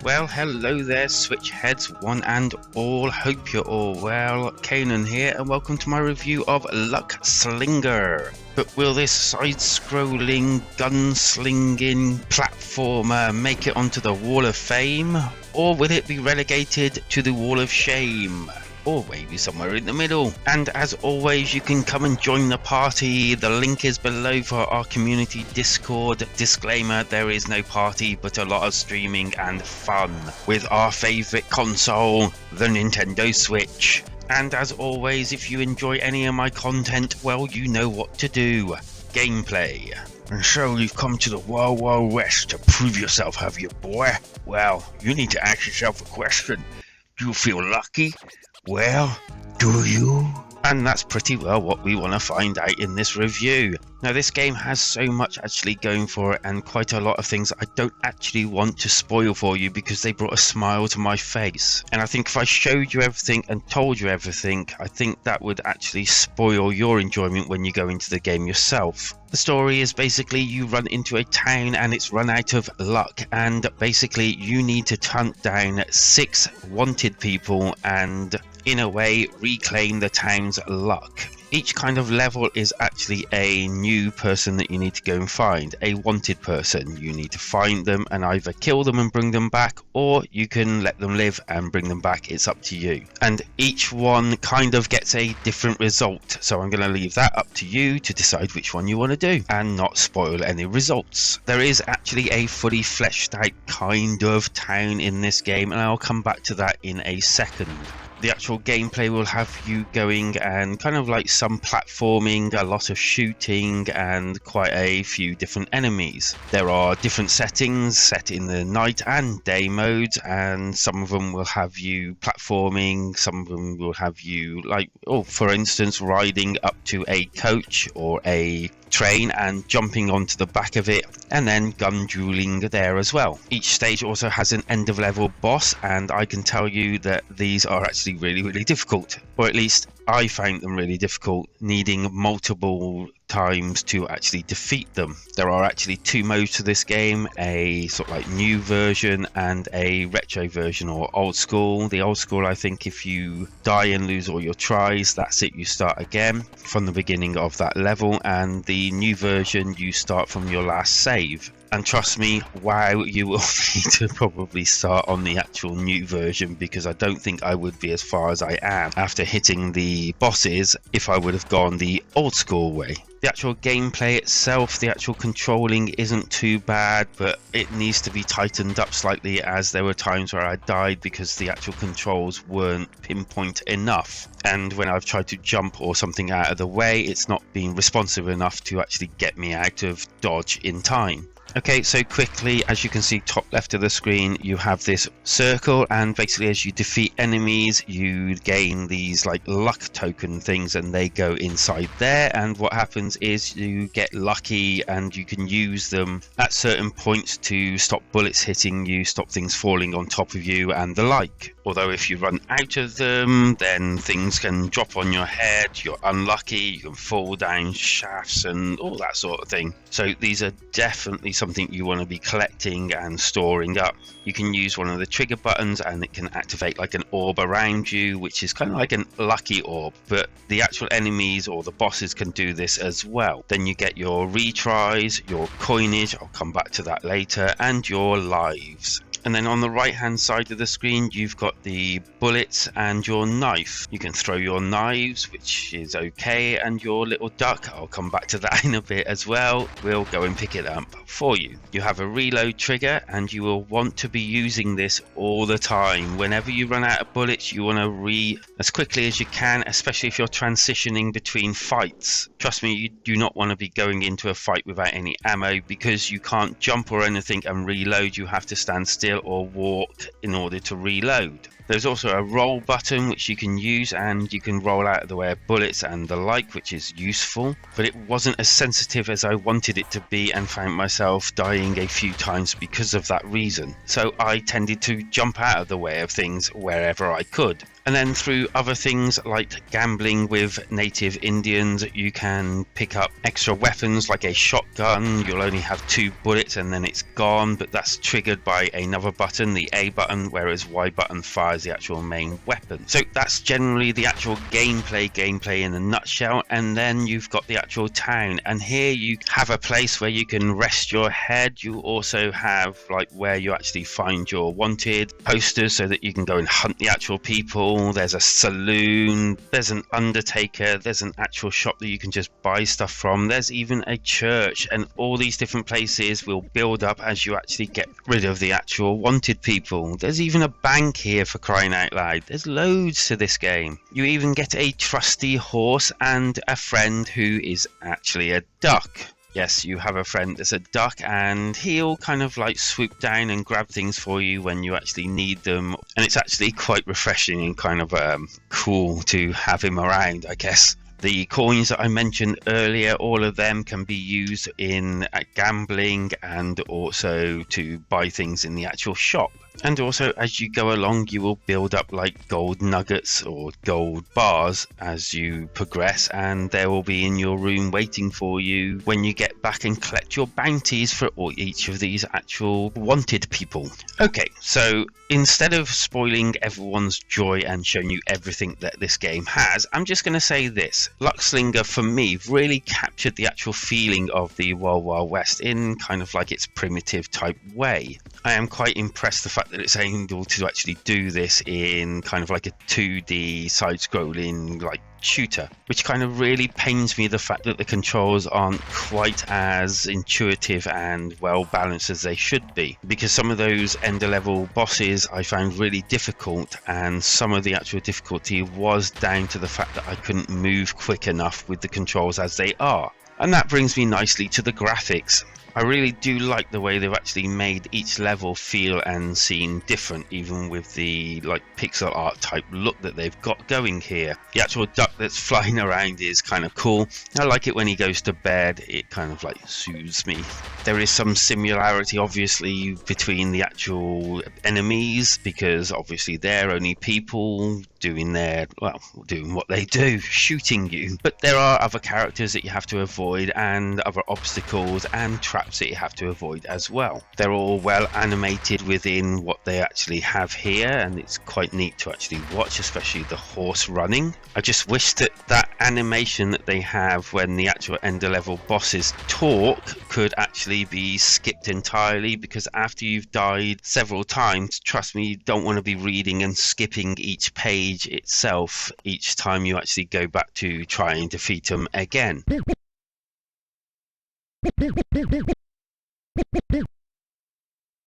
Well, hello there, Switchheads, one and all. Hope you're all well. Kanan here, and welcome to my review of Luckslinger. But will this side-scrolling, gunslinging platformer make it onto the Wall of Fame? Or will it be relegated to the Wall of Shame? Or maybe somewhere in the middle. And as always, you can come and join the party. The link is below for our community Discord. Disclaimer, there is no party but a lot of streaming and fun with our favourite console, the Nintendo Switch. And as always, if you enjoy any of my content, well, you know what to do. Gameplay. And so you've come to the Wild Wild West to prove yourself, have you, boy? Well, you need to ask yourself a question. Do you feel lucky? Well, do you? And that's pretty well what we want to find out in this review. Now, this game has so much actually going for it, and quite a lot of things I don't actually want to spoil for you because they brought a smile to my face. And I think if I showed you everything and told you everything, I think that would actually spoil your enjoyment when you go into the game yourself. The story is basically you run into a town and it's run out of luck, and basically you need to hunt down 6 wanted people and in a way reclaim the town's luck. Each kind of level is actually a new person that you need to go and find, a wanted person. You need to find them and either kill them and bring them back, or you can let them live and bring them back. It's up to you. And each one kind of gets a different result, so I'm going to leave that up to you to decide which one you want to do and not spoil any results. There is actually a fully fleshed out kind of town in this game, and I'll come back to that in a second. The actual gameplay will have you going and kind of like some platforming, a lot of shooting, and quite a few different enemies. There are different settings set in the night and day modes, and some of them will have you platforming, some of them will have you for instance, riding up to a coach or a train and jumping onto the back of it, and then gun dueling there as well. Each stage also has an end of level boss, and I can tell you that these are actually really difficult, or at least I found them really difficult, needing multiple times to actually defeat them. There are actually 2 modes to this game, a sort of like new version and a retro version or old school. The old school, I think if you die and lose all your tries, that's it, you start again from the beginning of that level, and the new version you start from your last save. And trust me, wow, you will need to probably start on the actual new version, because I don't think I would be as far as I am after hitting the bosses if I would have gone the old school way. The actual gameplay itself, the actual controlling isn't too bad, but it needs to be tightened up slightly, as there were times where I died because the actual controls weren't pinpoint enough. And when I've tried to jump or something out of the way, it's not been responsive enough to actually get me out of dodge in time. Okay, so quickly, as you can see top left of the screen, you have this circle, and basically as you defeat enemies you gain these like luck token things, and they go inside there, and what happens is you get lucky and you can use them at certain points to stop bullets hitting you, stop things falling on top of you and the like. Although if you run out of them, then things can drop on your head, you're unlucky, you can fall down shafts and all that sort of thing. So these are definitely something you want to be collecting and storing up. You can use one of the trigger buttons and it can activate like an orb around you, which is kind of like an lucky orb, but the actual enemies or the bosses can do this as well. Then you get your retries, your coinage, I'll come back to that later, and your lives. And then on the right hand side of the screen you've got the bullets and your knife. You can throw your knives, which is okay, and your little duck, I'll come back to that in a bit as well, we'll go and pick it up for you. You have a reload trigger, and you will want to be using this all the time. Whenever you run out of bullets you want to as quickly as you can, especially if you're transitioning between fights. Trust me, you do not want to be going into a fight without any ammo, because you can't jump or anything and reload. You have to stand still or walk in order to reload. There's also a roll button which you can use, and you can roll out of the way of bullets and the like, which is useful, but it wasn't as sensitive as I wanted it to be, and found myself dying a few times because of that reason. So I tended to jump out of the way of things wherever I could. And then through other things like gambling with native Indians, you can pick up extra weapons like a shotgun. You'll only have 2 bullets and then it's gone, but that's triggered by another button, the A button, whereas Y button fires the actual main weapon. So that's generally the actual gameplay in a nutshell. And then you've got the actual town, and here you have a place where you can rest your head. You also have like where you actually find your wanted posters so that you can go and hunt the actual people. There's a saloon, there's an undertaker, there's an actual shop that you can just buy stuff from, there's even a church, and all these different places will build up as you actually get rid of the actual wanted people. There's even a bank here, for crying out loud. There's loads to this game. You even get a trusty horse and a friend who is actually a duck. Yes, you have a friend that's a duck, and he'll kind of like swoop down and grab things for you when you actually need them. And it's actually quite refreshing and kind of cool to have him around, I guess. The coins that I mentioned earlier, all of them can be used in gambling and also to buy things in the actual shop. And also, as you go along, you will build up like gold nuggets or gold bars as you progress, and they will be in your room waiting for you when you get back and collect your bounties for each of these actual wanted people. Okay, so instead of spoiling everyone's joy and showing you everything that this game has, I'm just going to say this. Luckslinger, for me, really captured the actual feeling of the Wild Wild West in kind of like its primitive type way. I am quite impressed the fact that it's able to actually do this in kind of like a 2D side-scrolling like shooter, which kind of really pains me, the fact that the controls aren't quite as intuitive and well balanced as they should be, because some of those ender level bosses I found really difficult, and some of the actual difficulty was down to the fact that I couldn't move quick enough with the controls as they are. And that brings me nicely to the graphics. I really do like the way they've actually made each level feel and seem different, even with the like pixel art type look that they've got going here. The actual duck that's flying around is kind of cool. I like it when he goes to bed, it kind of like soothes me. There is some similarity obviously between the actual enemies, because obviously they're only people doing what they do, shooting you. But there are other characters that you have to avoid, and other obstacles and traps that you have to avoid as well. They're all well animated within what they actually have here, and it's quite neat to actually watch, especially the horse running. I just wish that that animation that they have when the actual ender level bosses talk could actually be skipped entirely, because after you've died several times, trust me, you don't want to be reading and skipping each page itself each time you actually go back to try and defeat them again.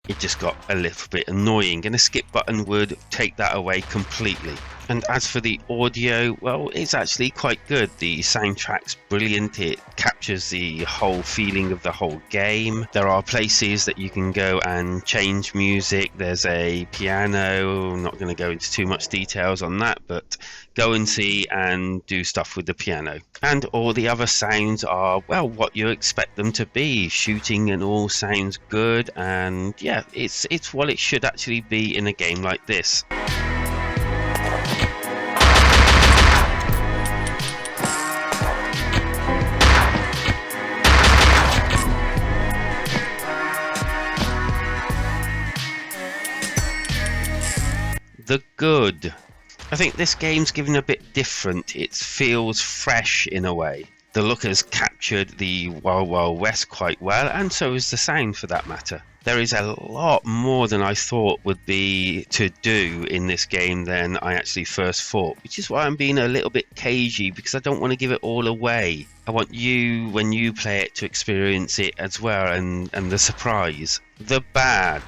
It just got a little bit annoying, and a skip button would take that away completely. And as for the audio, well, it's actually quite good. The soundtrack's brilliant. It captures the whole feeling of the whole game. There are places that you can go and change music. There's a piano. I'm not going to go into too much details on that, but go and see and do stuff with the piano. And all the other sounds are, well, what you expect them to be. Shooting and all sounds good, and yeah, it's what it should actually be in a game like this. The good. I think this game's given a bit different. It feels fresh in a way. The look has captured the Wild Wild West quite well, and so is the sound for that matter. There is a lot more than I thought would be to do in this game than I actually first thought, which is why I'm being a little bit cagey, because I don't want to give it all away. I want you, when you play it, to experience it as well, and the surprise. The bad.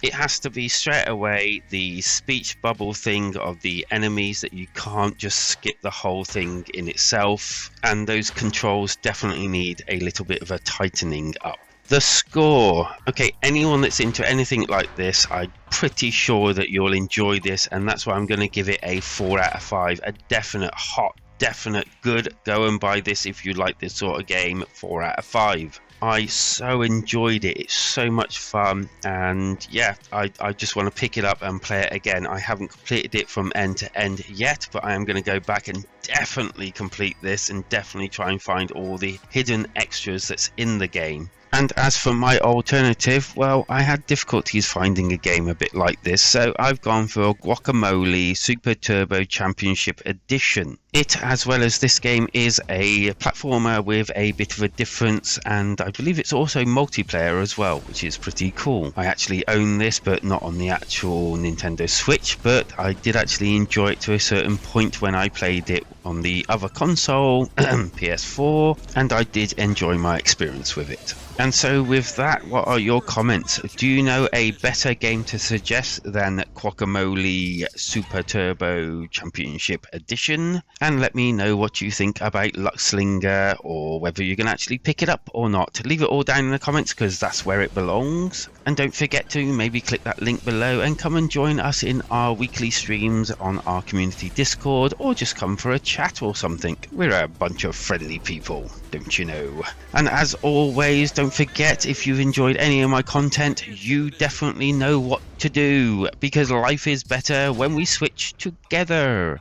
It has to be straight away the speech bubble thing of the enemies, that you can't just skip the whole thing in itself, and those controls definitely need a little bit of a tightening up. The score. Okay, anyone that's into anything like this, I'm pretty sure that you'll enjoy this, and that's why I'm going to give it a 4 out of 5. A definite hot, definite good. Go and buy this if you like this sort of game. 4 out of 5. I so enjoyed it. It's so much fun, and yeah, I just want to pick it up and play it again. I haven't completed it from end to end yet, but I am going to go back and definitely complete this and definitely try and find all the hidden extras that's in the game. And as for my alternative, well, I had difficulties finding a game a bit like this, so I've gone for Guacamole Super Turbo Championship Edition. It, as well as this game, is a platformer with a bit of a difference, and I believe it's also multiplayer as well, which is pretty cool. I actually own this, but not on the actual Nintendo Switch, but I did actually enjoy it to a certain point when I played it on the other console, PS4, and I did enjoy my experience with it. And so with that, what are your comments? Do you know a better game to suggest than Guacamole Super Turbo Championship Edition? And let me know what you think about Luckslinger, or whether you can actually pick it up or not. Leave it all down in the comments, because that's where it belongs. And don't forget to maybe click that link below and come and join us in our weekly streams on our community Discord, or just come for a chat or something. We're a bunch of friendly people, don't you know? And as always, don't forget, if you've enjoyed any of my content, you definitely know what to do, because life is better when we switch together.